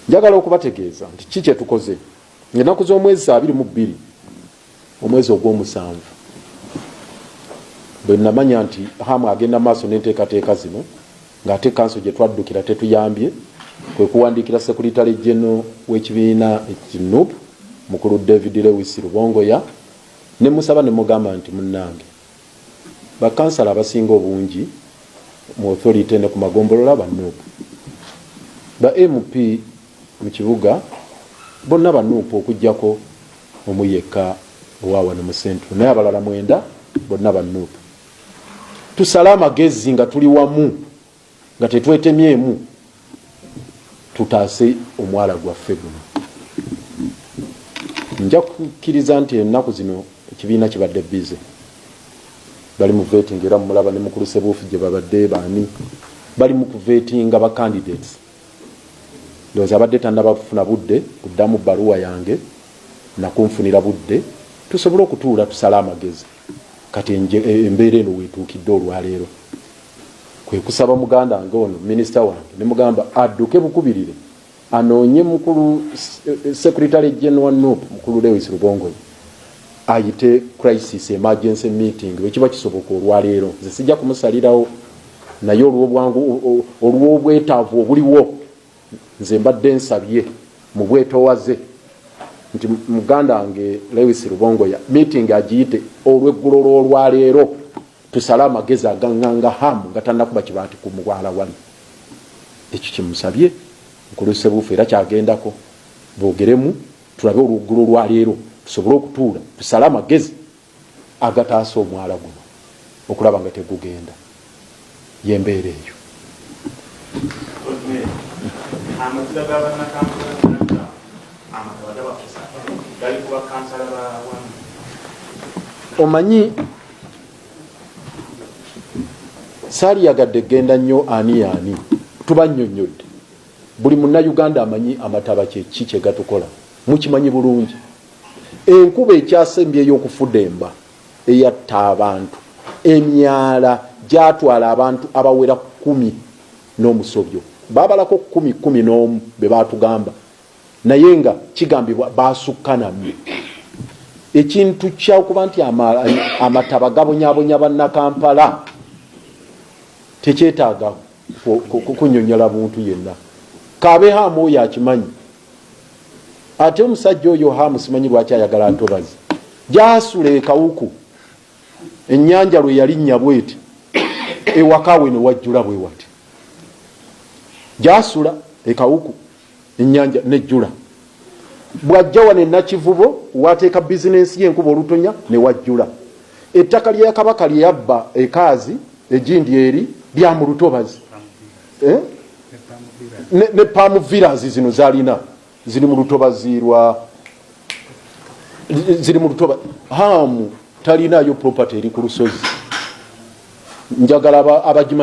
Njagala okubategeeza nti ki kye tukoze ennaku z'omwezi 22 omwezi ogw'omusanvu bwe namanya nti hamu agenda maaso n'enteekateeka zino ng'ate kanso gye twaddukira tetuyambye kwe kuwandiikira Secretary General w'ekibiina ekiNUP mukulu David Lewis Rubongoya ne musaba ne mugamba nti munnange bakansala abasinga obungi mu authority ne ku magombolola ba NUP ba MP mu kibuga bonna ba NUP okujjako omuyeka owawa ne mu central naye abalala 9 bonna ba NUP tusala amagezi nga tuli wamu nga tetwetemyemu tutaase omwala gwaffe guno. Nja kukkiriza nti ennaku zino ekibiina kibadde bize bali mu vetting era mulaba ne mukulu Sebuufu gye babadde baani bali mu kuvetinga ba candidates ndowooza abadde tannabafuna budde kuddamu bbaluwa yange nakunfunira budde tusobole okutuula tusala amagezi kati embeera eno weetuukidde olwaleero kwe kusaba muganda wange ono minisita wange ne mugamba adduke bukubirire anoonye mukulu Secretary General NUP mukulu Lewis Rubongoya ayite crisis emergency meeting wekiba kisoboka olwaleero nze sijja kumusalirawo naye olw'obwetaavu obuliwo nze mbadde nsabye mu bwetoowaze nti muganda wange Lewis Rubongoya meeting agiyite olw'eggulo lw'olwaleero tusala amagezi agaŋŋanga hamu nga tannakuba kibaati ku mugwala wali ekyo kimusabye mukulu Sebuufu era kyagendako boogeremu tulabe olw'eggulo lwaleero tusobole okutuula tusala amagezi agataasa omwala guno okulaba nga tegugenda yembeera eyo. Omanyi saali yagadde genda nnyo ani tubannyonnyodde buli munnayuganda amanyi amataba ki kye gatukola mukimanyi bulungi. Enkuba ekyasembye ey'okufudda emba eyatta abantu emyala gyatwala abantu abawera 10 n'omusobyo babalako 10 be batugamba naye nga kigambibwa basukkanamye ekintu kyakuba nti amataba gabonyabonya bannakampala tekyetaaga kunyonyola muntu yenna kabe hamu oyo akimanyi ate omusajja oyo hamu simanyi lwaki ayagala ntobazi gyasula ekawuku ennyanja lwe yalinnya bweti ewakawe ne wajjula bwe wati gyasula ekawuku ennyanja nejjula bwajja wane nakivubo wateeka bizinensi y'enkuba olutonya ne wajjula ettaka lya kabaka lyabba ekaazi egindi eri lya mu lutobazi ne Palm Villas zino zalina ziri mu lutobazi ziri mu lutobazi hamu talinayo property eri ku lusozi njagala abagimanyi